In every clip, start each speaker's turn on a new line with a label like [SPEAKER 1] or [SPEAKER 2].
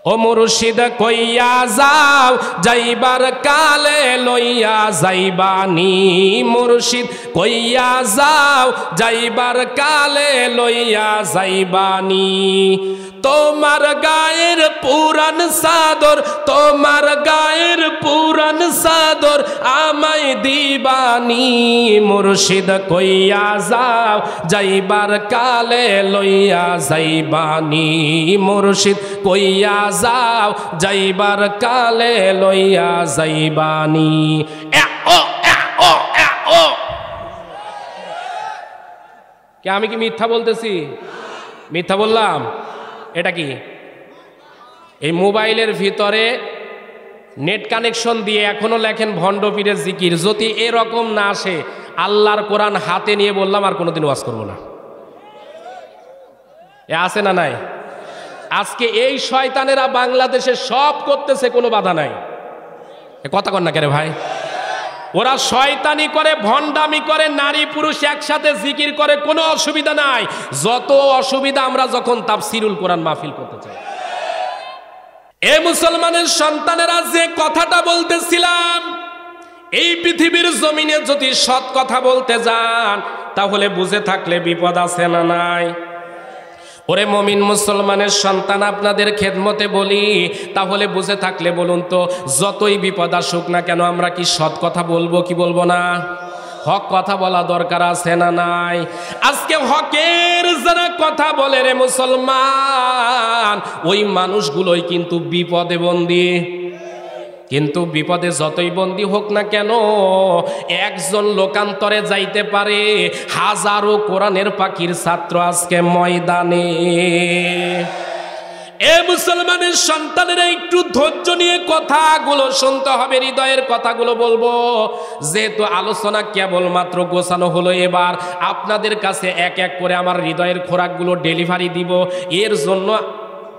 [SPEAKER 1] ও মুর্শিদ কইয়া যাও যাইবার কালে লইয়া যাইবানি, মুর্শিদ কইয়া যাও যাইবার কালে লইয়া যাইবানি। তোমার গায়ের পুরান সাদর, তোমার গায়ের পুরান সাদর আমায় দিবানি, মুর্শিদ কইয়া যাও যাইবার কালে লইয়া যাইবানি, মুর্শিদ কইয়া যাও যাইবার কালে লইয়া যাইবানি। কে আমি কি মিথ্যা বলতেছি? মিথ্যা বললাম? এটা কি এই মোবাইলের ভিতরে নেট কানেকশন দিয়ে এখনো লেখেন ভণ্ড পীরের জিকির। যদি এরকম না আসে, আল্লাহর কোরআন হাতে নিয়ে বললাম আর কোনোদিন ওয়াজ করবো না। এ আছে না নাই? আজকে এই শয়তানেরা বাংলাদেশে সব করতেছে, কোনো বাধা নাই। এ কথা কন না কেন ভাই? ওরা শয়তানি করে, ভণ্ডামি করে, নারী পুরুষ একসাথে জিকির করে, কোনো অসুবিধা নাই। যত অসুবিধা আমরা যখন তাফসিরুল কোরআন মাহফিল করতে চাই। এ মুসলমানের সন্তানেরা, যে কথাটা বলতেছিলাম, এই পৃথিবীর জমিনে যদি সৎ কথা বলতে যান তাহলে বুঝে থাকলে বিপদ আছে না নাই? ওরে মমিন মুসলমানের সন্তান, আপনাদের খেদমতে বলি, তাহলে বুঝে থাকলে বলুন তো, যতই বিপদ আসুক না কেন আমরা কি সৎ কথা বলবো কি বলবো না? হক কথা বলা দরকার আছে না নাই? আজকে হকের যারা কথা বলে রে মুসলমান, ওই মানুষগুলোই কিন্তু বিপদে বন্দী। কিন্তু বিপদে যতই বন্দী হোক না কেন, একজন লোকান্তরে যাইতে পারে, হাজারো কোরআনের পাখির ছাত্র আজকে ময়দানে। এ মুসলমানের সন্তানেরা, একটু ধৈর্য নিয়ে কথাগুলো শুনতে হবে, হৃদয়ের কথাগুলো বলবো। যেহেতু আলোচনা কেবলমাত্র গোছানো হলো, এবার আপনাদের কাছে এক এক করে আমার হৃদয়ের খোরাকগুলো ডেলিভারি দিব। এর জন্য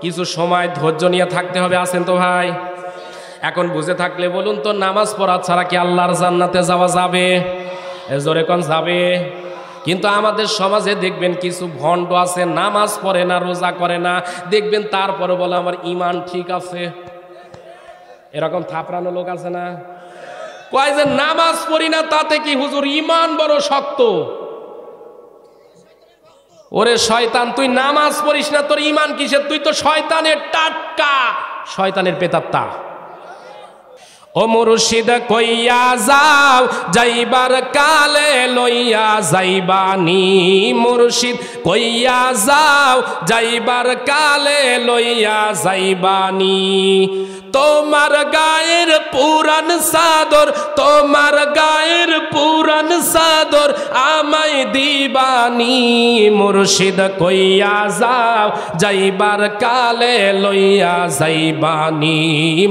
[SPEAKER 1] কিছু সময় ধৈর্য নিয়ে থাকতে হবে। আছেন তো ভাই? এখন বুঝে থাকলে বলুন তো, নামাজ পড়া ছাড়া কি আল্লাহর জান্নাতে যাওয়া যাবে? জোরে কোন যাবে? কিন্তু আমাদের সমাজে দেখবেন কিছু ভণ্ড আছে, নামাজ পড়ে না, রোজা করে না, দেখবেন তারপরে বলে আমার ইমান ঠিক আছে। এরকম থাপড়ানো লোক আছে না? কয় যে নামাজ পড়ি না তাতে কি হুজুর ইমান বড় শক্ত। ওরে শয়তান, তুই নামাজ পড়িস না, তোর ইমান কিসের? তুই তো শয়তানের টাটকা, শয়তানের পেতাত্তা। ও মুর্শিদ কইয়া যাও যাইবার কালে লইয়া যাইবানি, মুর্শিদ কইয়া যাও যাইবার কালে লইয়া যাইবানি। তোমার গায়ের পুরান সাদর, তোমার গায়ের পুরান সাদর আমায় দিবানি, মুর্শিদ কইয়া যাও যাইবার কালে লইয়া যাইবানি,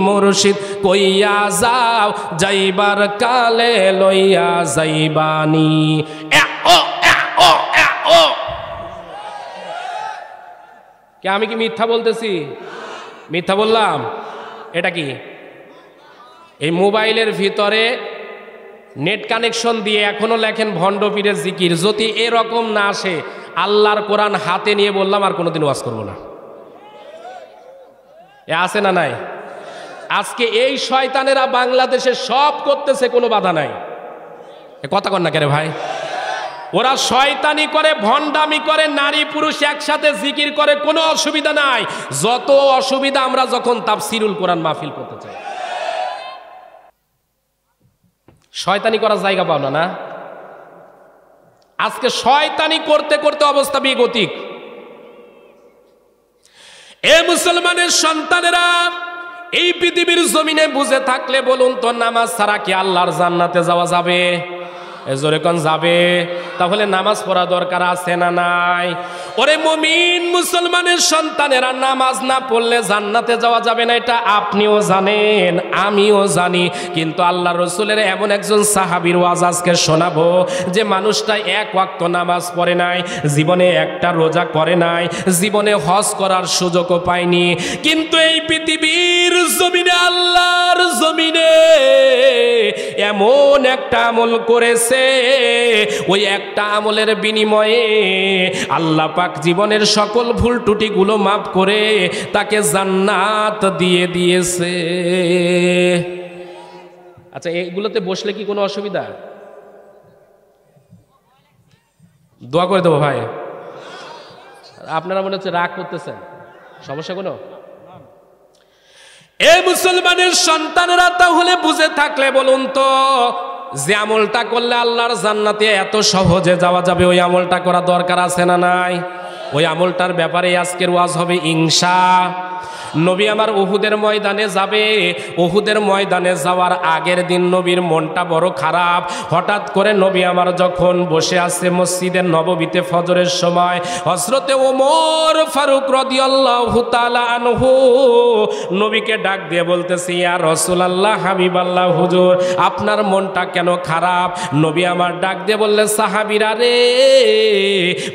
[SPEAKER 1] মুর্শিদ কইয়া যাও যাইবার কালে লইয়া যাইবানি। কে আমি কি মিথ্যা বলতেছি? মিথ্যা বললাম? এটা কি এই মোবাইলের ভিতরে নেট কানেকশন দিয়ে এখনো লেখেন ভণ্ড পীরের জিকির। যদি এরকম না আসে, আল্লাহর কোরআন হাতে নিয়ে বললাম আর কোনোদিন ওয়াজ করবো না। এ আছে না নাই? আজকে এই শয়তানেরা বাংলাদেশে সব করতেছে, কোনো বাধা নাই। এ কথা কন না কেন ভাই? ওরা শয়তানি করে, ভণ্ডামি করে, নারী পুরুষ একসাথে জিকির করে, কোনো অসুবিধা নাই। যত অসুবিধা আমরা যখন তাফসিরুল কোরআন মাহফিল করতে চাই। শয়তানি করার জায়গা পাও না না? আজকে শয়তানি করতে করতে অবস্থা বিগতিক। এ মুসলমানের সন্তানেরা, এই পৃথিবীর জমিনে বুঝে থাকলে বলুন তো, নামাজ ছাড়া কি আল্লাহর জান্নাতে যাওয়া যাবে? জোরে কোন যাবে? তাহলে নামাজ পড়া দরকার আছে না নাই? ওরে মুমিন মুসলমানের সন্তানেরা, নামাজ না পড়লে জান্নাতে যাওয়া যাবে না, এটা আপনিও জানেন, আমিও জানি। কিন্তু আল্লাহ রসুলের এমন একজন সাহাবীর ওয়াজ আজকে শোনাবো, যে মানুষটা এক ওয়াক্ত নামাজ পড়ে নাই, জীবনে একটা রোজা করে নাই, জীবনে হজ করার সুযোগও পায়নি, কিন্তু এই পৃথিবীর জমিনে, আল্লাহর জমিনে এমন একটা আমল করেছে, ওই একটা আমলের বিনিময়ে আল্লাহ পাক জীবনের সকল ভুল ত্রুটিগুলো মাফ করে তাকে জান্নাত দিয়ে দিয়েছে। আচ্ছা, এইগুলোতে বসলে কি কোনো অসুবিধা? দোয়া করে দেবো ভাই। আপনারা মনে হচ্ছে রাগ করতেছেন, সমস্যা কোনো? এই মুসলমানের সন্তানেরা তাহলে বুঝে থাকলে বলুন তো, যে আমলটা করলে আল্লাহর জান্নাতে এত সহজে যাওয়া যাবে, ওই আমলটা করা দরকার আছে না নাই? ওই আমলটার ব্যাপারে আজকের ওয়াজ হবে ইনশাআল্লাহ। নবী আমার উহুদের ময়দানে যাবে। উহুদের ময়দানে যাওয়ার আগের দিন নবীর মনটা বড় খারাপ। হঠাৎ করে নবী আমার যখন বসে আছে মসজিদের নববীতে ফজরের সময়, হযরতে ওমর ফারুক রাদিয়াল্লাহু তাআলা আনহু নবীকে ডাক দিয়ে বলতেছে, ইয়া রাসূলুল্লাহ, হাবিবাল্লাহ, হুজুর আপনার মনটা কেন খারাপ? নবী আমার ডাক দিয়ে বললেন, সাহাবীরা রে,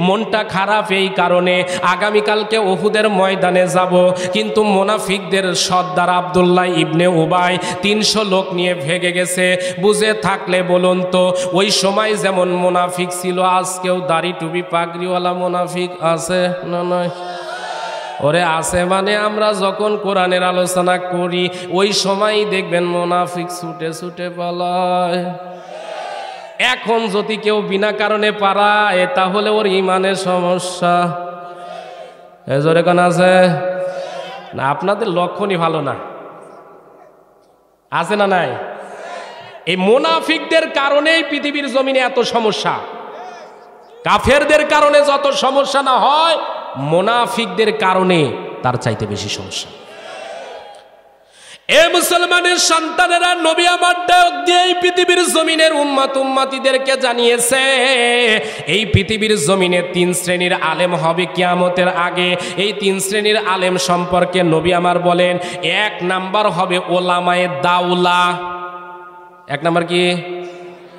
[SPEAKER 1] মনটা খারাপ এই কারণে, আগামীকালকে উহুদের ময়দানে যাব, কিন্তু মুনাফিকদের সর্দার আব্দুল্লাহ ইবনে উবাই 300 লোক নিয়ে ভেগে গেছে। বুঝে থাকলে বলুন তো, ওই সময় যেমন মুনাফিক ছিল, আজকেও দাড়ি টুপি পাগড়িওয়ালা মুনাফিক আছে না নয়? ওরে আছে মানে আমরা যখন কোরআনের আলোচনা করি ওই সময়ই দেখবেন মুনাফিক ছুটে ছুটে পালায়। এখন যদি কেউ বিনা কারণে পালায় তাহলে ওর ইমানের সমস্যা। এজোরে কোন আছে না? আপনাদের লক্ষণই ভালো না, আছে না নাই? এই মুনাফিকদের কারণেই পৃথিবীর জমিনে এত সমস্যা। কাফেরদের কারণে যত সমস্যা না হয়, মুনাফিকদের কারণে তার চাইতে বেশি সমস্যা। এ মুসলমানের সন্তানেরা, নবী আমার ডাক দিয়ে এই পৃথিবীর জমিনের উম্মত উম্মতিদেরকে জানিয়েছে, এই পৃথিবীর জমিনে 3 শ্রেণীর আলেম হবে কিয়ামতের আগে। এই 3 শ্রেণীর আলেম সম্পর্কে নবী আমার বলেন, 1 নাম্বার হবে ওলামায়ে দাওলা। 1 নাম্বার কি?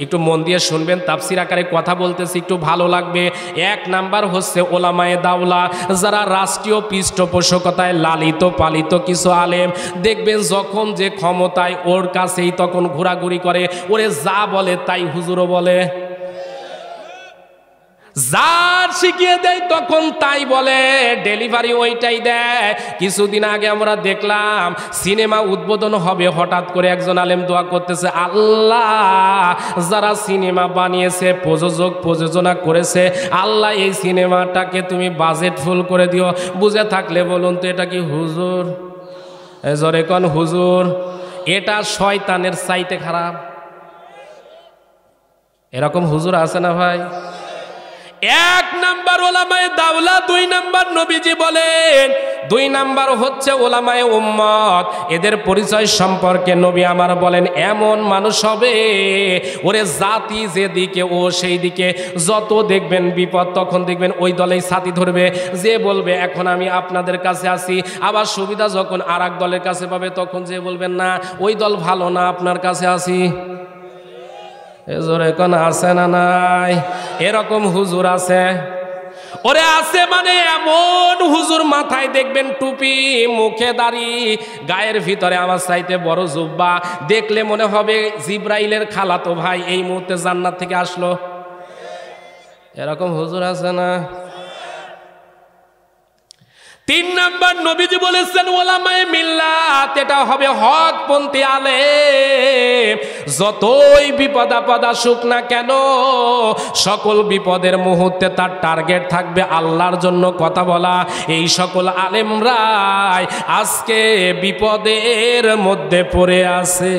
[SPEAKER 1] একটু মন দিয়ে শুনবেন, তাফসির আকারে কথা বলতেছি, একটু ভালো লাগবে। 1 নাম্বার হচ্ছে ওলামায়ে দাওলা, যারা রাষ্ট্রীয় পৃষ্ঠপোষকতায় লালিত পালিত কিছু আলেম। দেখবেন যখন যে ক্ষমতায় ওর কাছেই তখন ঘোরাঘুরি করে, ওরে যা বলে তাই হুজুরও বলে, যার শিখিয়ে দেয় তখন তাই বলে, ডেলিভারি ওইটাই দেয়। কিছুদিন আগে আমরা দেখলাম সিনেমা উদ্বোধন হবে, হঠাৎ করে একজন আলেম দোয়া করতেছে, আল্লাহ যারা সিনেমা বানিয়েছে, প্রযোজক প্রযোজনা করেছে, আল্লাহ এই সিনেমাটাকে তুমি বাজেট ফুল করে দিও। বুঝে থাকলে বলুন তো, এটা কি হুজুর? জোরে কোন হুজুর? এটা শয়তানের চাইতে খারাপ। এরকম হুজুর আছে না ভাই? 1 নাম্বার ওলামায়ে দাওলা। 2 নাম্বার নবীজি বলেন, 2 নাম্বার হচ্ছে ওলামায়ে উম্মত। এদের পরিচয় সম্পর্কে নবী আমার বলেন, এমন মানুষ হবে, ওরে জাতি যেদিকে ও সেই দিকে, যত দেখবেন বিপদ তখন দেখবেন ওই দলেই ছাতি ধরবে। যে বলবে এখন আমি আপনাদের কাছে আসি, আবার সুবিধা যখন আর এক দলের কাছে পাবে তখন যে বলবেন না ওই দল ভালো না, আপনার কাছে আসি। এজোরে কোন আছে না নাই? এরকম হুজুর আছে। ওরে আছে মানে এমন হুজুর, মাথায় দেখবেন টুপি, মুখে দাড়ি, গায়ের ভিতরে আমার চাইতে বড় জুব্বা, দেখলে মনে হবে জিব্রাইলের খালাতো ভাই এই মুহূর্তে জান্নাত থেকে আসলো। এরকম হুজুর আছে না? 3 নাম্বার নবীজি বলেছেন ওলামায়ে মিল্লাত। এটা হবে হকপন্থী আলেম। যতই বিপদ আপদ আসুক না কেন, সকল বিপদের মুহূর্তে তার টার্গেট থাকবে আল্লাহর জন্য কথা বলা। এই সকল আলেমরাই আজকে বিপদের মধ্যে পড়ে আছে।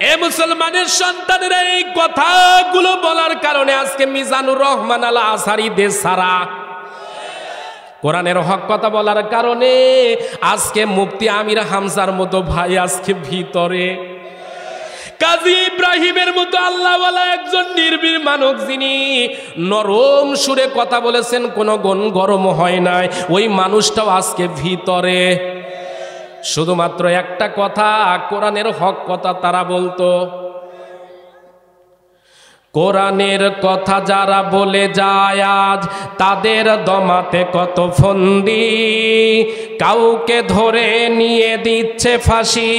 [SPEAKER 1] এ মুসলমানের সন্তানেরা, এই কথাগুলো বলার কারণে আজকে মিজানুর রহমান আল আসারি দেশ ছাড়া, কোরআনের হক কথা বলার কারণে আজকে মুফতি আমির হামজার মতো ভাই আজকে ভিতরে, কাজী ইব্রাহিমের মতো আল্লাহওয়ালা একজন নির্ভীর মানব, যিনি নরম সুরে কথা বলেছেন, কোনো গুণ গরম হয় নাই, ওই মানুষটাও আজকে ভিতরে। শুধুমাত্র একটা কথা, কোরআনের হক কথা তারা বলতো। কোরআনের কথা যারা বলে যায় আজ, তাদের দমাতে কত ফন্দি, কাউকে ধরে নিয়ে দিচ্ছে ফাঁসি,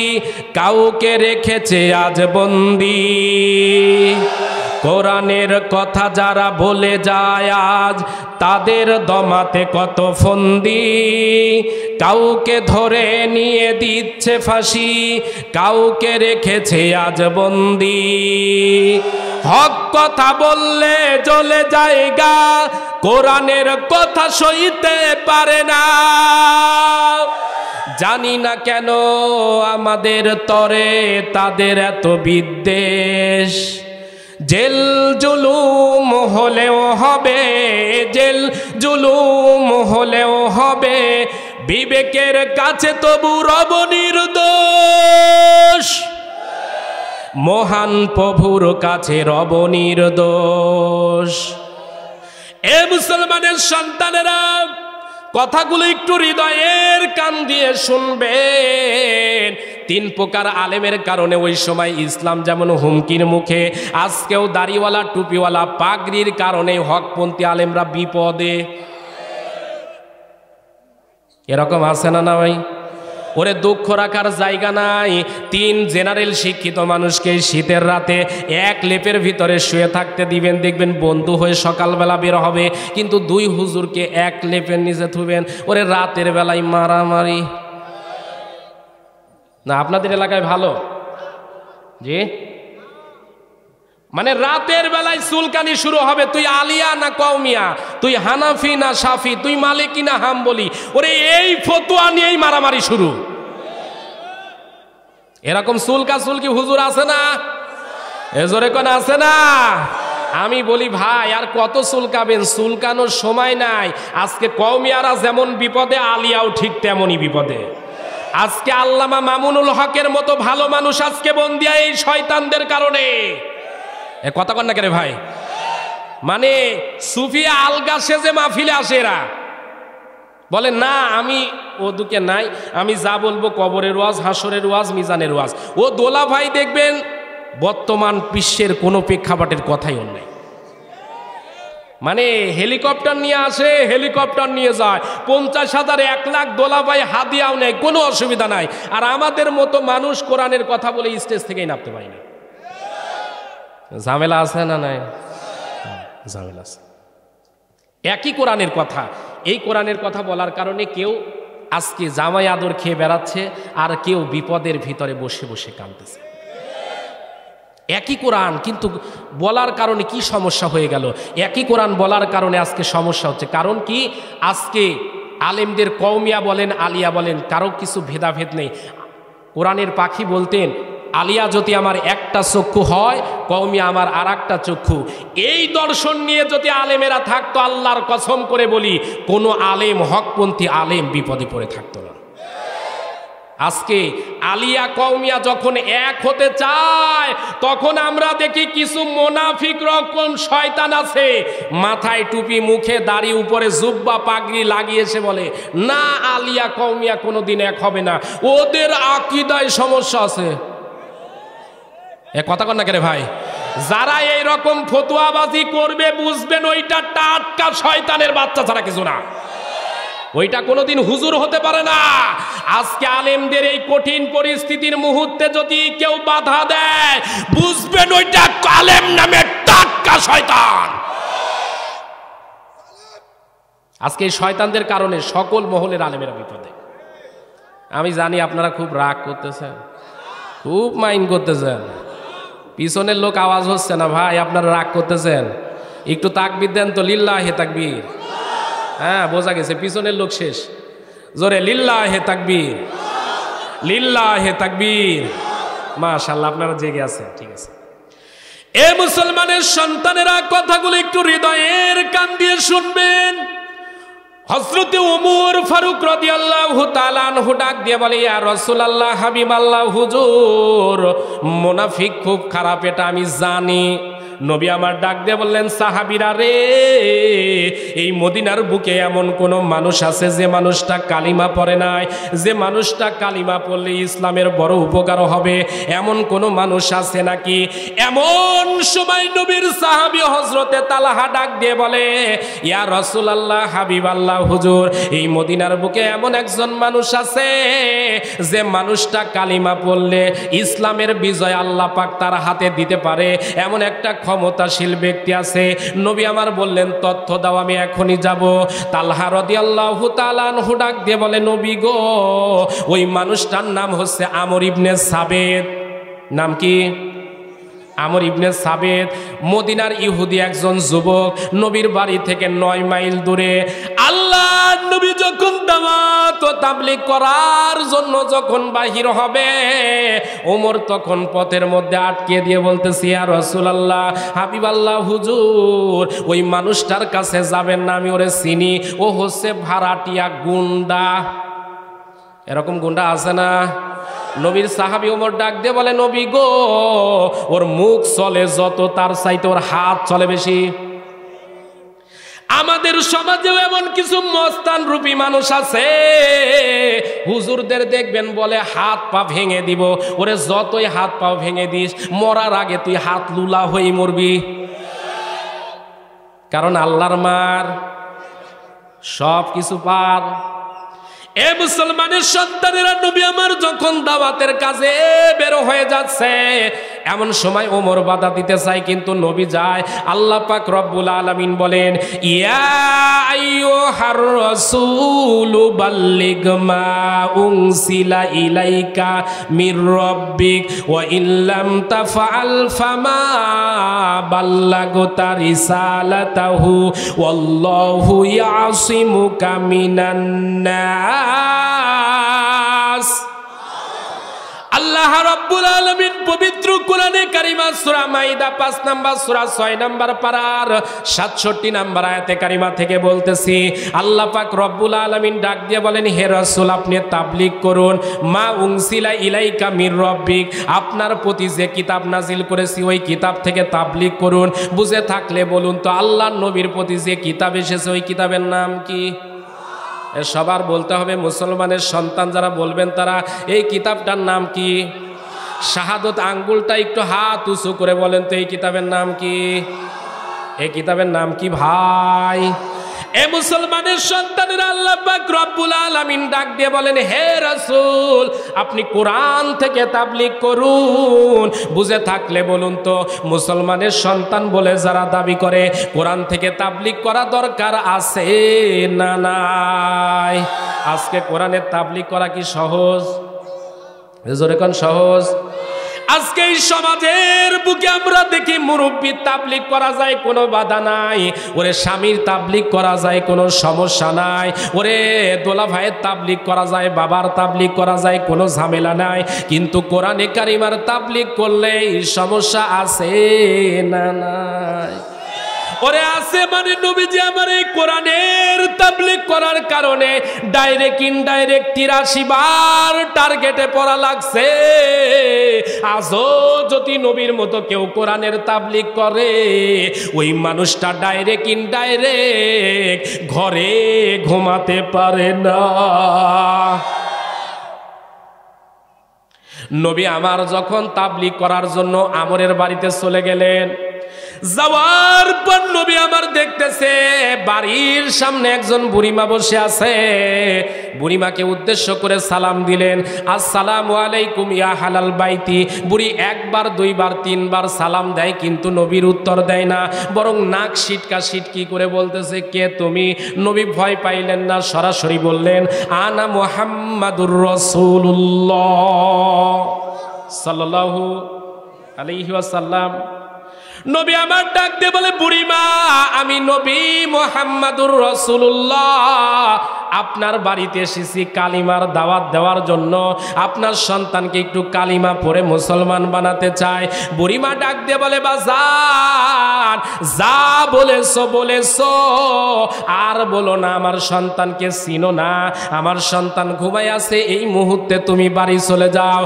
[SPEAKER 1] কাউকে রেখেছে আজ বন্দি। কোরআনের কথা যারা বলে যায় আজ, তাদের দমাতে কত ফন্দি। কাউকে ধরে নিয়ে দিচ্ছে ফাঁসি, কাউকে রেখেছে আজ বন্দি। হক কথা বললে জ্বলে জায়গা, কোরআনের কথা সইতে পারে না। জানি না কেন আমাদের তরে তাদের এত বিদ্বেষ। জেল জুলুম হলেও হবে, জেল জুলুম হলেও হবে, বিবেকের কাছে তবু রব নির্দোষ। মহান প্রভুর কাছে রব নির্দোষ। এ মুসলমানের সন্তানেরা, কথাগুলো একটু হৃদয়ের কান দিয়ে শুনবেন। তিন প্রকার আলেমের কারণে ওই সময় ইসলাম যেমন হুমকির মুখে, আজকেও দাড়িওয়ালা টুপিওয়ালা পাগড়ির কারণে হকপন্থী আলেমরা বিপদে। এরকম আছে না না ভাই? ওরে দুঃখ রাখার জায়গা নাই। 3 জেনারেল শিক্ষিত মানুষকে শীতের রাতে এক লেপের ভিতরে শুয়ে থাকতে দিবেন, দেখবেন বন্ধু হয়ে সকালবেলা বের হবে। কিন্তু 2 হুজুরকে এক লেপের নিচে থুবেন, ওরে রাতের বেলায় মারামারি। না আপনাদের এলাকায় ভালো? জি, মানে রাতের বেলায় চুলকানি শুরু হবে। তুই আলিয়া না কওমিয়া, তুই হানাফি না শাফি, তুই মালিকি না হাম্বলি, ওরে এই ফতোয়া নিয়েই মারামারি শুরু। এরকম চুলকা চুলকি হুজুর আছে না? এজোরে কোন আছে না? আমি বলি ভাই আর কত চুলকাবেন? চুলকানোর সময় নাই। আজকে কওমিয়ারা যেমন বিপদে, আলিয়াও ঠিক তেমনই বিপদে। আজকে আল্লামা মামুনুল হকের মতো ভালো মানুষ আজকে বন্দিয়া এই শয়তানদের কারণে। এ কথা কন না কেন ভাই? মানে সুফিয়া আলগা সেজে মাহফিলে আসে এরা, বলে না আমি ওদিকে নাই, আমি যা বলবো কবরের ওয়াজ, হাসরের ওয়াজ, মিজানের ওয়াজ। ও দোলা ভাই দেখবেন বর্তমান বিশ্বের কোনো প্রেক্ষাপটের কথাই ওর নাই। মানে হেলিকপ্টার নিয়ে আসে, হেলিকপ্টার নিয়ে যায়, 50,000 1 লাখ দোলা ভাই হাদিয়াও নেয়, কোনো অসুবিধা নাই। আর আমাদের মতো মানুষ কোরআনের কথা বলে স্টেজ থেকেই নামতে পারি না। ঝামেলা আছে না নাই? ঝামেলা আছে। একই কোরআনের কথা, এই কোরআনের কথা বলার কারণে কেউ আজকে জামাই আদর খেয়ে বেড়াচ্ছে, আর কেউ বিপদের ভিতরে বসে বসে কাঁদতেছে। একই কোরআন, কিন্তু বলার কারণে কি সমস্যা হয়ে গেল? একই কোরআন বলার কারণে আজকে সমস্যা হচ্ছে। কারণ কি? আজকে আলেমদের কওমিয়া বলেন, আলিয়া বলেন, কারো কিছু ভেদাভেদ নেই। কোরআনের পাখি বলতেন, আলিয়া যদি আমার একটা চক্ষু হয়, কওমিয়া আমার আর একটা চক্ষু। এই দর্শন নিয়ে যদি আলেমেরা থাকতো, আল্লাহর কসম করে বলি কোনো আলেম, হকপন্থী আলেম বিপদে পড়ে থাকতো না। আজকে আলিয়া কওমিয়া যখন এক হতে চায়, তখন আমরা দেখি কিছু মুনাফিক রকম শয়তান আছে, মাথায় টুপি, মুখে দাড়ি, উপরে জুব্বা পাগড়ি লাগিয়েছে, বলে না আলিয়া কওমিয়া কোনোদিন এক হবে না, ওদের আকীদায় সমস্যা আছে। এ কথা কন না কেন ভাই? যারা এই রকম ফতোয়াবাজি করবে বুঝবেন ওইটা টাটকা শয়তানের বাচ্চা ছাড়া কিছু না। ওইটা কোনোদিন হুজুর হতে পারে না। আজকে আলেমদের এই কঠিন পরিস্থিতির মুহূর্তে যদি কেউ বাধা দেয়, বুঝবেন ওইটা আলেম নামে টাটকা শয়তান। আজকে এই শয়তানদের কারণে সকল মহলের আলেমেরা বিপদে। আমি জানি আপনারা খুব রাগ করতেছেন, খুব মাইন্ড করতেছেন। পিছনের লোক আওয়াজ হচ্ছে না ভাই, আপনারা রাগ করতেছেন। একটু তাকবীর দেন তো, লিল্লাহে তাকবীর। হ্যাঁ বোঝা গেছে, পিছনের লোক শেষ। জোরে লিল্লাহে তাকবীর, লিল্লাহে তাকবীর। মাশাআল্লাহ, আপনারা জেগে আছেন, ঠিক আছে। এ মুসলমানের সন্তানেরা, কথাগুলো একটু হৃদয়ের কান দিয়ে শুনবেন। হযরত ওমর ফারুক রাদিয়াল্লাহু তাআলা আনহু ডাক দিয়ে বলে, ইয়া রাসূলুল্লাহ, হাবিবাল্লাহ, হুজুর মুনাফিক খুব খারাপ, এটা আমি জানি। নবী আমার ডাক দিয়ে বললেন, সাহাবীরা রে, এই মদিনার বুকে এমন কোন মানুষ আছে যে মানুষটা কালিমা পড়ে নাই, যে মানুষটা কালিমা পড়লে ইসলামের বড় উপকার হবে, এমন কোন মানুষ আছে নাকি? এমন সময় নবীর সাহাবী হযরতে তালহা ডাক দিয়ে বলে, ইয়া রাসূলুল্লাহ, হাবিবাল্লাহ, হুজুর এই মদিনার বুকে এমন একজন মানুষ আছে যে মানুষটা কালিমা পড়লে ইসলামের বিজয় আল্লাহ পাক তার হাতে দিতে পারে, এমন একটা ক্ষমতাশীল ব্যক্তি আছে, নবী আমার বললেন তথ্য দাও, আমি এখনই যাব। তালহা রাদিয়াল্লাহু তাআলা আনহু ডাক দিয়ে বলে, নবী গো, ওই মানুষটার নাম হচ্ছে আমর ইবনে সাবেত। নাম কি? আমর ইবনে সাবেত, মদিনার ইহুদি একজন যুবক, নবীর বাড়ি থেকে 9 মাইল দূরে। আল্লাহর নবী যখন দাওয়াত ও তাবলীগ করার জন্য যখন বাহির হবে, ওমর তখন পথের মধ্যে আটকে দিয়ে বলতেছে, ইয়া রাসূলুল্লাহ, হাবিবাল্লাহ হুজুর, ওই মানুষটার কাছে যাবেন না, আমি ওরে চিনি, ও হচ্ছে ভাড়াটিয়া গুন্ডা। এরকম গুন্ডা আছে না? নবীর সাহাবী ওমর ডাক দিয়ে বলে, নবী গো, ওর মুখ চলে যত, তার চাইতে ওর হাত চলে বেশি। আমাদের সমাজেও এমন কিছু মস্তান রূপী মানুষ আছে, হুজুরদের দেখবেন বলে হাত পা ভেঙে দিব। ওরে যতই হাত পা ভেঙে দিস, মরার আগে তুই হাত লুলা হয়ে মরবি। কারণ আল্লাহর মার সব কিছু পার। এ মুসলমানের সন্তানেরা, নবী আমার যখন দাওয়াতের কাজে বের হয়ে যাচ্ছে, এমন সময় ওমর বাধা দিতে চায়, কিন্তু নবী যায়। আল্লাহ পাক রব্বুল আলামিন বলেন, ইয়া আইয়ুহার রাসূলু বাল্লিগ মা উনসিলা ইলাইকা মির রাব্বিক ওয়া ইল্লাম তাফআল ফামা বাল্লাগতা রিসালাতাহু ওয়াল্লাহু ইয়াসিমুকা মিনান নাস। আল্লাহ রাব্বুল আলামিন পবিত্র কোরআনে কারিমা সূরা মাইদা 5 নাম্বার সূরা 6 নাম্বার পারার 67 নাম্বার আয়াতে কারিমা থেকে বলতেছি, আল্লাহ পাক রব্বুল আলামিন ডাক দিয়ে বলেন, হে রাসূল, আপনি তাবলীগ করুন মা উনসিলা ইলাইকা মির রাব্বিক, আপনার প্রতি যে কিতাব নাজিল করেছি ওই কিতাব থেকে তাবলীগ করুন। বুঝে থাকলে বলুন তো, আল্লাহর নবীর প্রতি যে কিতাব এসেছে ওই কিতাবের নাম কি? সবার বলতে হবে। মুসলমানের সন্তান যারা বলবেন তারা, এই কিতাবটার নাম কি? শাহাদত আঙ্গুলটা একটু হাত উঁচু করে বলেন তো, এই কিতাবের নাম কি? এই কিতাবের নাম কি ভাই? এ মুসলমানের সন্তানেরা, আল্লাহ পাক রব্বুল আলামিন ডাক দিয়ে বলেন, হে রাসূল, আপনি কোরআন থেকে তাবলীগ করুন। বুঝে থাকলে বলুন তো, মুসলমানের সন্তান বলে যারা দাবি করে, কোরআন থেকে তাবলীগ করা দরকার আছে না নাই? আজকে কোরআনের তাবলীগ করা কি সহজ? জোরে কোন সহজ? আজকে এই সমাজের বুকে আমরা দেখি মুরব্বীর তাবলীগ করা যায়, কোনো বাধা নাই। ওরে স্বামীর তাবলীগ করা যায়, কোনো সমস্যা নাই। ওরে দোলা ভাইয়ের তাবলীগ করা যায়, বাবার তাবলীগ করা যায়, কোনো ঝামেলা নাই। কিন্তু কোরআনে কারিমার তাবলীগ করলে সমস্যা আছে না নাই? ওরে আছে মানে নবীজি আমার এই কোরআনের তাবলীগ করার কারণে ডাইরেক্ট ইনডাইরেক্ট 83 বার টার্গেটে পড়া লাগছে। আজও যদি নবীর মতো কেউ কোরআনের তাবলীগ করে, ওই মানুষটা ডাইরেক্ট ইনডাইরেক্ট ঘরে ঘুমাতে পারে না। নবী আমার যখন তাবলীগ করার জন্য আমরের বাড়িতে চলে গেলেন, যাওয়ার পর নবী আমার দেখতেছে বাড়ির সামনে একজন বুড়িমা বসে আছে। বুড়িমাকে উদ্দেশ্য করে সালাম দিলেন, আসসালামু আলাইকুম ইয়া হালাল বাইতি। বুড়ি একবার, দুইবার, তিনবার সালাম দেয়, কিন্তু নবীর উত্তর দেয় না, বরং নাক সিটকা সিটকি করে বলতেছে, কে তুমি? নবী ভয় পাইলেন না, সরাসরি বললেন, আনা মুহাম্মাদুর রাসূলুল্লাহ সাল্লাল্লাহু আলাইহি ওয়াসাল্লাম। নবী আমার ডাক দিয়ে বলে, বুড়িমা, আমি নবী মুহাম্মাদুর রাসূলুল্লাহ আপনার বাড়িতে এসেছি কালিমার দাওয়াত দেওয়ার জন্য। আপনার সন্তানকে একটু কালিমা পড়ে মুসলমান বানাতে চায়। বুড়িমা ডাক দিয়ে বলে, বাজান, যা বলেছো বলেছো, আর বলো না। আমার সন্তানকে চিনো না, আমার সন্তান ঘুমাই আছে, এই মুহূর্তে তুমি বাড়ি চলে যাও।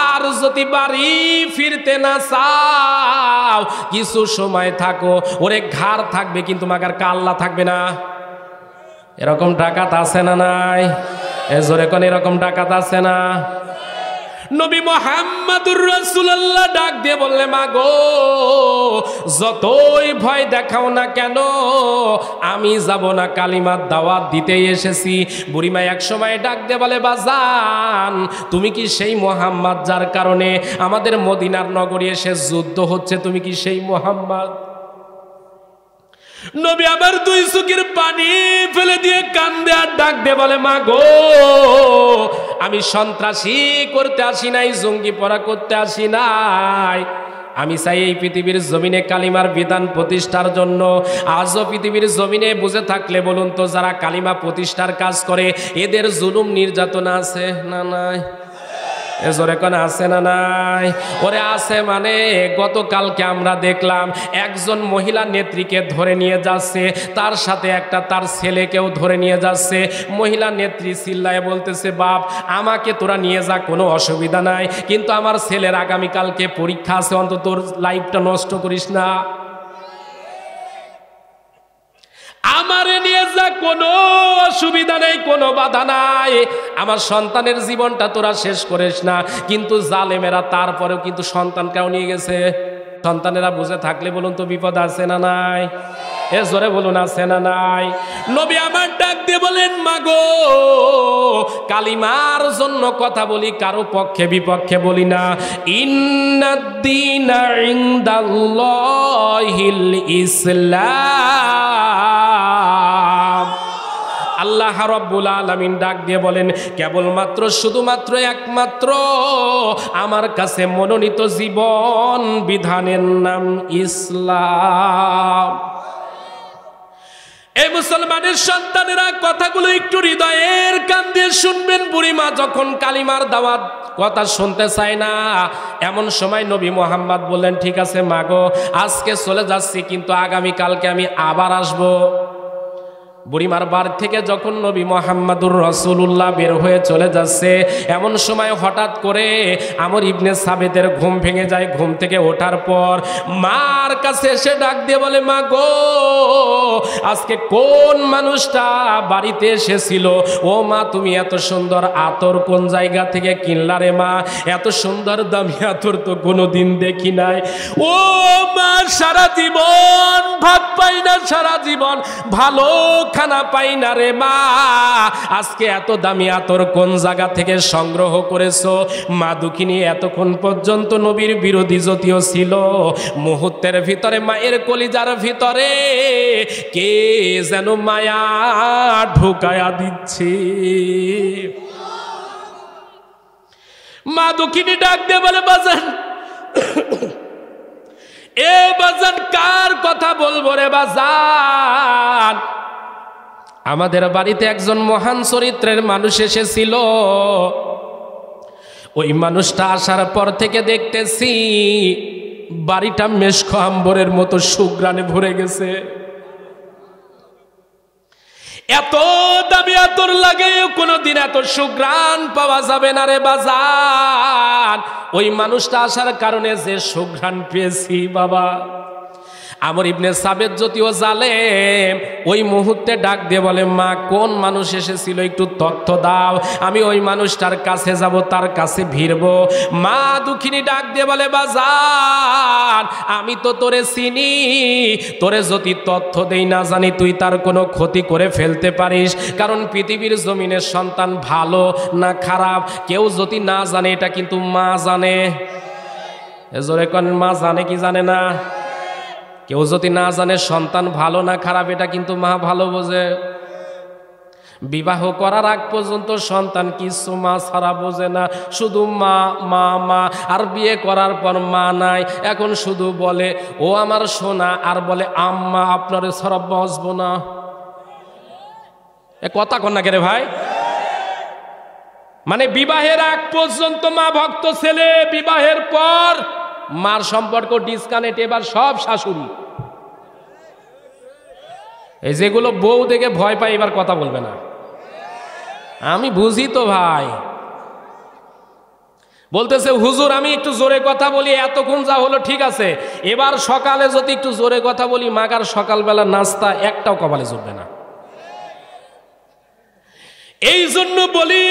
[SPEAKER 1] আর যদি বাড়ি ফিরতে না চাও, কিছু সময় থাকো, ওরে ঘাড় থাকবে কিন্তু মাগার কাল্লা থাকবে না। এরকম ডাকাত আছে না নাই? এ জোরে কোন এরকম ডাকাত আছে না? নবী মুহাম্মদুর রাসূলুল্লাহ ডাক দিয়ে বললে, মা গো, যতই ভয় দেখাও না কেন আমি যাব না, কালিমার দাওয়াত দিতেই এসেছি। বুড়িমা এক সময় ডাক দিয়ে বলে, বাজান তুমি কি সেই মুহাম্মদ যার কারণে আমাদের মদিনার নগরী এসে যুদ্ধ হচ্ছে? তুমি কি সেই মুহাম্মদ? নবী আবার দুই চোখের পানি ফেলে দিয়ে কান্দে আর ডাক দিয়ে বলে, মা গো, আমি সন্ত্রাসী করতে আসি নাই, জঙ্গি পড়া করতে আসি নাই। আমি চাই এই পৃথিবীর জমিনে কালিমার বিধান প্রতিষ্ঠার জন্য। আজও পৃথিবীর জমিনে বুঝে থাকলে বলুন তো, যারা কালিমা প্রতিষ্ঠার কাজ করে এদের জুলুম নির্যাতন আছে না নাই? এজোরে কোন আছে না নাই? ওরে আছে মানে গতকালকে আমরা দেখলাম একজন মহিলা নেত্রীকে ধরে নিয়ে যাচ্ছে, তার সাথে একটা তার ছেলেকেও ধরে নিয়ে যাচ্ছে। মহিলা নেত্রী চিল্লায় বলতেছে, বাপ আমাকে তোরা নিয়ে যা, কোনো অসুবিধা নাই, কিন্তু আমার ছেলের আগামীকালকে পরীক্ষা আছে, অন্তত তোর লাইফটা নষ্ট করিস না, আমারে নিয়ে যা, কোনো অসুবিধা নেই, কোনো বাধা নাই, আমার সন্তানের জীবনটা তোরা শেষ করিস না। কিন্তু জালেমেরা তারপরেও কিন্তু সন্তানকেও নিয়ে গেছে। সন্তানেরা বুঝে থাকলে বলুন তো বিপদ আছে না নাই? এ জোরে বলুন আছে না নাই? নবী আমার ডাক দিয়ে বলেন, মাগো, কালিমার জন্য কথা বলি, কারো পক্ষে বিপক্ষে বলি না। ইন্নাদ-দীনা ইনদাল্লাহিল ইসলাম। আল্লাহ রাব্বুল আলামিন ডাক দিয়ে বলেন, কেবলমাত্র শুধুমাত্র একমাত্র আমার কাছে মনোনীত জীবন বিধানের নাম ইসলাম। এই মুসলমানের সন্তানেরা কথাগুলো একটু হৃদয়ের কান দিয়ে শুনবেন। বুড়িমা যখন কালিমার দাওয়াত কথা শুনতে চায় না, এমন সময় নবী মুহাম্মদ বললেন, ঠিক আছে মাগো, আজকে চলে যাচ্ছি, কিন্তু আগামীকালকে আমি আবার আসবো। বুড়িমার বাড়ি থেকে যখন নবী মুহাম্মদুর রাসূলুল্লাহ বের হয়ে চলে যাচ্ছে, এমন সময় হঠাৎ করে আমর ইবনে সাবেদের ঘুম ভেঙে যায়। ঘুম থেকে ওঠার পর মার কাছে এসে ডাক দিয়ে বলে, মা গো, আজকে কোন মানুষটা বাড়িতে এসেছিল? ও মা, তুমি এত সুন্দর আতর কোন জায়গা থেকে কিনলা রে মা? এত সুন্দর দামি আতর তো কোনোদিন দেখি নাই। ও মা, সারা জীবন ভাত পাই না, সারা জীবন ভালো খানা পাই না রে মা, আজকে এত দামি আতর কোন জায়গা থেকে সংগ্রহ করেছো? মা দুঃখিনী এতক্ষণ পর্যন্ত নবীর বিরোধী যদিও ছিল, মুহূর্তের ভিতরে মায়ের কলিজার ভিতরে কে যেন মায়া ঢুকায়া দিচ্ছে। মা দুঃখিনী ডাক দিয়ে বলে, বাজান, এ বাজান, কার কথা বলবো রে বাজান? আমাদের বাড়িতে একজন মহান চরিত্রের মানুষ এসেছিল। ওই মানুষটা আসার পর থেকে দেখতেছি বাড়িটা মেশকো আম্বরের মতো সুঘ্রাণে ভরে গেছে। এত দামি আতর লাগে কোনোদিন এত সুঘ্রাণ পাওয়া যাবে না রে বাজান। ওই মানুষটা আসার কারণে যে সুঘ্রাণ পেয়েছি বাবা। আমর ইবনে সাবেদ যদিও জালেম, ওই মুহূর্তে ডাক দিয়ে বলে, মা কোন মানুষ এসেছিল একটু তথ্য দাও, আমি ওই মানুষটার কাছে যাব, তার কাছে ভিড়ব। মা দুঃখিনী ডাক দিয়ে বলে, বাজান, আমি তো তোরে চিনি, তোরে যদি তথ্য দেই না জানি তুই তার কোনো ক্ষতি করে ফেলতে পারিস। কারণ পৃথিবীর জমিনের সন্তান ভালো না খারাপ কেউ যদি না জানে, এটা কিন্তু মা জানে। এজোরে কোন মা জানে কি জানে না? কেউ যদি না জানে সন্তান ভালো না খারাপ, এটা কিন্তু মা ভালো বোঝে। বিবাহ করার আগ পর্যন্ত সন্তান কিছু মা ছাড়া বোঝে না, শুধু মা মা মা। আর বিয়ে করার পর মা নাই, এখন শুধু বলে ও আমার সোনা, আর বলে আম্মা আপনারে ছাড়া বাঁচবো না। এ কথা কন না কে রে ভাই? মানে বিবাহের আগ পর্যন্ত মা ভক্ত ছেলে, বিবাহের পর মার সম্পর্ক ডিসকানেক্ট। এবার সব শাশুড়ি, এই যেগুলো বউ দেখে ভয় পায় এবার কথা বলবে না। আমি বুঝি তো ভাই। বলতেছে হুজুর আমি একটু জোরে কথা বলি, এতক্ষণ যা হলো ঠিক আছে, এবার সকালে যদি একটু জোরে কথা বলি মাগার সকালবেলা নাস্তা একটাও কপালে জুটবে না। এই জন্য বলি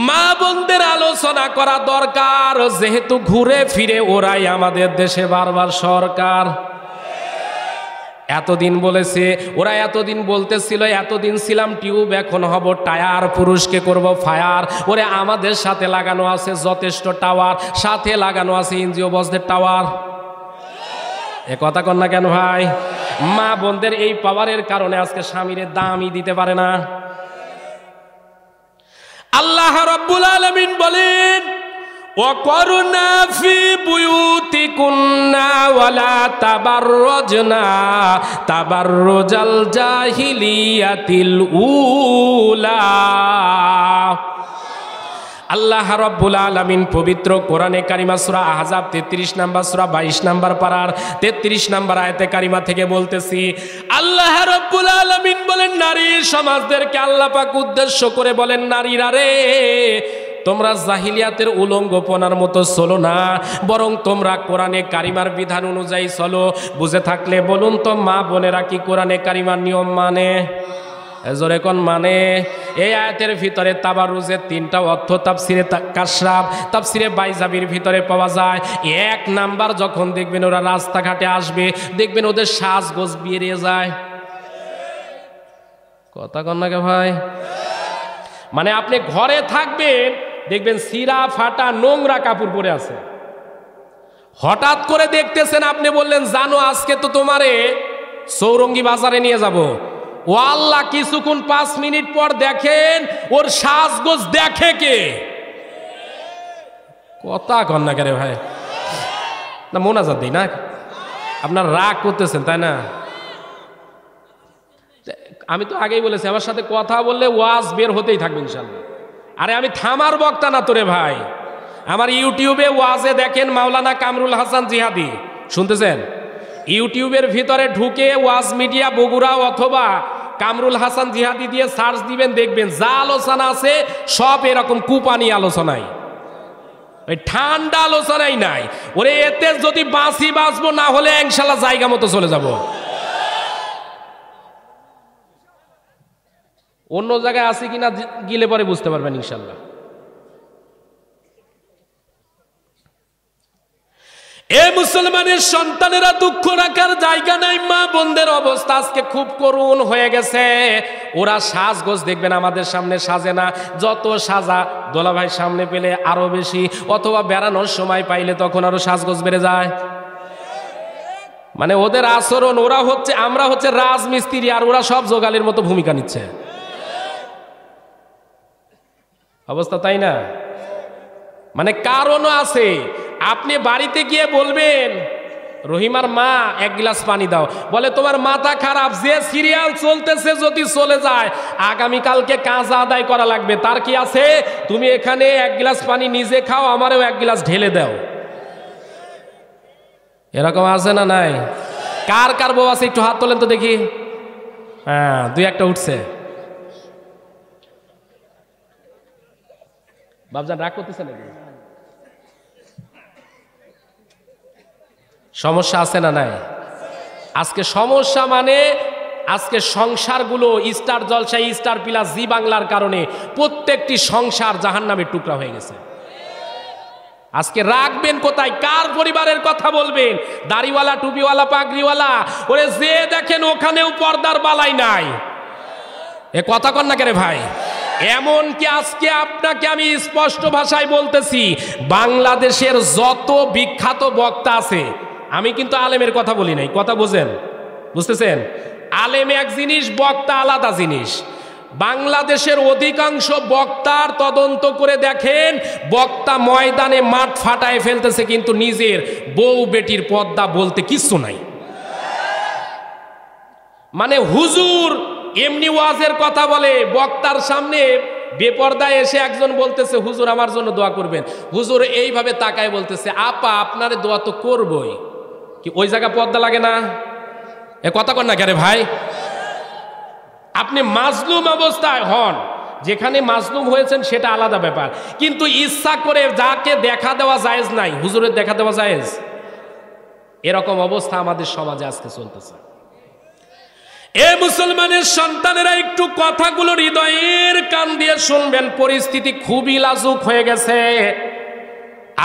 [SPEAKER 1] মা বোনদের আলোচনা করা দরকার, যেহেতু ঘুরে ফিরে ওরাই আমাদের দেশে বারবার সরকার। এতদিন বলেছে ওরা, এতদিন বলতেছিল এতদিন ছিলাম টিউব, এখন হব টায়ার, পুরুষকে করব ফায়ার। ওরে আমাদের সাথে লাগানো আছে যথেষ্ট টাওয়ার, সাথে লাগানো আছে এনজিও বসদের টাওয়ার। এ কথা কন না কেন ভাই? মা বোনদের এই পাওয়ারের কারণে আজকে স্বামীর দামই দিতে পারে না। আল্লাহ রাব্বুল আলামিন বলেন, ওয়াকরনা ফি বুয়ুতিকুন্না ওয়ালা তাবাররুজনা তাবাররুজাল জাহিলিয়াতিল উলা। আল্লাহ রাব্বুল আলামিন পবিত্র কোরআনে কারিমা সূরা আহজাব 33 নম্বর সূরা 22 নম্বর পারার 33 নম্বর আয়াতে কারিমা থেকে বলতেছি, আল্লাহ রাব্বুল আলামিন বলেন, নারী সমাজদেরকে আল্লাহ পাক উদ্দেশ্য করে বলেন, নারীরা রে, তোমরা জাহিলিয়াতের উলঙ্গপনার মতো চলো না, বরং তোমরা কোরআনে কারিমার বিধান অনুযায়ী চলো। বুঝে থাকলে বলুন তো, মা বোনেরা কি কোরআনে কারিমার নিয়ম মানে? জোরে কোন মানে? এই আয়াতের ভিতরে তাবাররুজের তিনটা অর্থ তাফসিরে কাশরাব, তাফসিরে বাইজাবির ভিতরে পাওয়া যায়। এক নাম্বার, যখন দেখবেন ওরা রাস্তাঘাটে আসবে, দেখবেন ওদের সাজগোজ বেরিয়ে যায়। কথা কন না কে ভাই? মানে আপনি ঘরে থাকবেন, দেখবেন ছিঁড়া ফাটা নোংরা কাপড় পরে আছে, হঠাৎ করে দেখতেছেন, আপনি বললেন জানো আজকে তো তোমারে চৌরঙ্গি বাজারে নিয়ে যাব, ও আল্লাহ কিছুক্ষণ 5 মিনিট পর দেখেন ওর সাজগোজ দেখে কে? কথা কন না কে ভাই? না মোনাজাত দিই না, আপনার রাগ করতেছেন তাই না? আমি তো আগেই বলেছি, আমার সাথে কথা বললে ওয়াজ বের হতেই থাকবে ইনশাল্লাহ। আরে আমি থামার বক্তা না তোরে ভাই। আমার ইউটিউবে ওয়াজে দেখেন মাওলানা কামরুল হাসান জিহাদি, শুনতেছেন? ইউটিউবের ভিতরে ঢুকে ওয়াজ মিডিয়া বগুড়া অথবা কামরুল হাসান জিহাদি দিয়ে সার্চ দিবেন, দেখবেন যা আলোচনা আছে সব এরকম কুপানি আলোচনায়, ওই ঠান্ডা আলোচনাই নাই। ওরে এতে যদি বাঁচি বাঁচবো, না হলে ইনশাল্লাহ জায়গা মতো চলে যাব। অন্য জায়গায় আছে কিনা গিলে পরে বুঝতে পারবেন ইনশাল্লাহ। এ মুসলমানের সন্তানেরা, দুঃখ রাখার জায়গা নাই। মা বোনদের অবস্থা আজকে খুব করুণ হয়ে গেছে। ওরা সাজগোজ দেখবেন আমাদের সামনে সাজে না, যত সাজা দোলাভাই সামনে পেলে আরো বেশি, অথবা বেড়ানোর সময় পাইলে তখন আরো সাজগোজ বেড়ে যায়। মানে ওদের আচরণ, ওরা হচ্ছে, আমরা হচ্ছে রাজমিস্ত্রি, আর ওরা সব জোগালির মতো ভূমিকা নিচ্ছে। অবস্থা তাই না? মানে কারণও আছে। আপনি বাড়িতে গিয়ে বলবেন, রহিমার মা 1 গ্লাস পানি দাও, বলে তোমার মাথা খারাপ, যে সিরিয়াল চলতেছে যদি চলে যায়, আগামীকালকে কাজা আদায় করা লাগবে, তার কি আছে? তুমি এখানে 1 গ্লাস পানি নিজে খাও, আমারও 1 গ্লাস ঢেলে দাও। এরকম আছে না নাই? কার কার বউ আছে একটু হাত তোলেন তো দেখি। হ্যাঁ, 2-1টা উঠছে। বাবজান রাগ করতেছে নাকি? সমস্যা আছে না নাই? আজকে সমস্যা মানে আজকে সংসারগুলো স্টার জলসায়, স্টার প্লাস, জি বাংলার কারণে প্রত্যেকটি সংসার জাহান্নামের টুকরা হয়ে গেছে। আজকে রাখবেন কোথায়? কার পরিবারের কথা বলবেন? দাড়িওয়ালা, টুপিওয়ালা, পাগড়িওয়ালা, ওরে যে দেখেন ওখানেও পর্দার বালাই নাই। এ কথা কন না কেরে ভাই? এমনকি আজকে আপনাকে আমি স্পষ্ট ভাষায় বলতেছি, বাংলাদেশের যত বিখ্যাত বক্তা আছে, আমি কিন্তু আলেমের কথা বলি নাই, কথা বুঝেন, বুঝতেছেন? আলেম এক জিনিস, বক্তা আলাদা জিনিস। বাংলাদেশের অধিকাংশ বক্তার তদন্ত করে দেখেন, বক্তা ময়দানে মাঠ ফাটায় ফেলতেছে, কিন্তু নিজের বউ বেটির পর্দা বলতে কিচ্ছু নাই। মানে হুজুর এমনি ওয়াজের কথা বলে, বক্তার সামনে বেপর্দায় এসে একজন বলতেছে, হুজুর আমার জন্য দোয়া করবেন। হুজুর এইভাবে তাকায় বলতেছে, আপা আপনারে দোয়া তো করবই, কি ওই জায়গা পর্দা লাগে না? এ কথা কন না কেন ভাই? আপনি মাজলুম অবস্থায় হন, যেখানে মাজলুম হয়েছেন সেটা আলাদা ব্যাপার, কিন্তু ইচ্ছা করে যাকে দেখা দেওয়া জায়েজ নাই, হুজুরের দেখা দেওয়া জায়েজ। এরকম অবস্থা আমাদের সমাজে আজকে চলতেছে। এ মুসলমানের সন্তানেরা একটু কথাগুলো হৃদয়ের কান দিয়ে শুনবেন। পরিস্থিতি খুবই লাজুক হয়ে গেছে।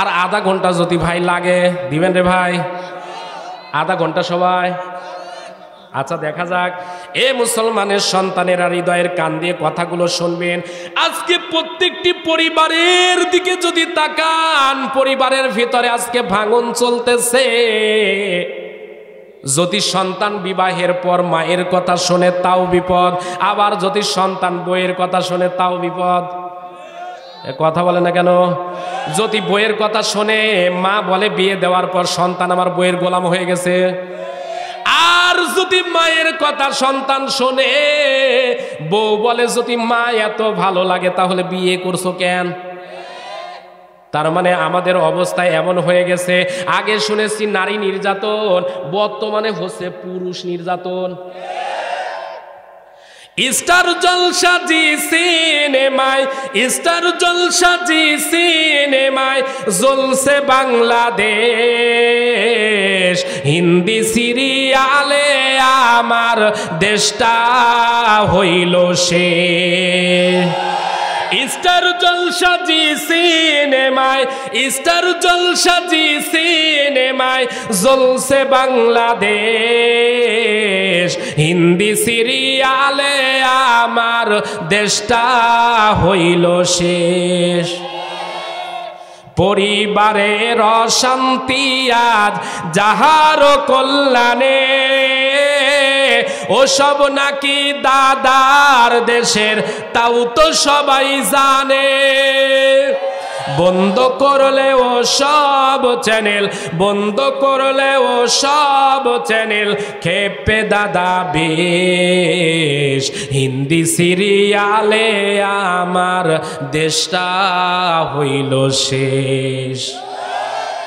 [SPEAKER 1] আর আধা ঘন্টা যদি ভাই লাগে দিবেন রে ভাই, আধা ঘন্টা সবাই। আচ্ছা দেখা যাক। এ মুসলমানের সন্তানেরা হৃদয়ের কান দিয়ে কথাগুলো শুনবেন। আজকে প্রত্যেকটি পরিবারের দিকে যদি তাকান, পরিবারের ভিতরে আজকে ভাঙন চলতেছে। যদি সন্তান বিবাহের পর মায়ের কথা শোনে তাও বিপদ, আবার যদি সন্তান বইয়ের কথা শোনে তাও বিপদ। কথা বলে না কেন? যদি বইয়ের কথা শোনে, মা বলে বিয়ে দেওয়ার পর সন্তান আমার বইয়ের গোলাম হয়ে গেছে। আর যদি মায়ের কথা সন্তান শোনে, বউ বলে যদি মা এত ভালো লাগে তাহলে বিয়ে করছো কেন? তার মানে আমাদের অবস্থা এমন হয়ে গেছে, আগে শুনেছি নারী নির্যাতন, বর্তমানে হচ্ছে পুরুষ নির্যাতন। স্টার জলসা জি সিনেমায়, স্টার জলসা জি সিনেমায় জ্বলছে বাংলাদেশ। হিন্দি সিরিয়ালে আমার দেশটা হইল শেষ। স্টার জলসা জি সিনেমায়, স্টার জলসা জি সিনেমায় জ্বলছে বাংলাদেশ। হিন্দি সিরিয়ালে আমার দেশটা হইল শেষ। পরিবারের অশান্তি আজ যাহার কল্যাণে, ওসব নাকি দাদার দেশের, তাও তো সবাই জানে। বন্ধ করলে ও সব চ্যানেল, বন্ধ করলে ও সব চ্যানেল, খেপে দাদা বেশ। হিন্দি সিরিয়ালে আমার দেশটা হইল শেষ।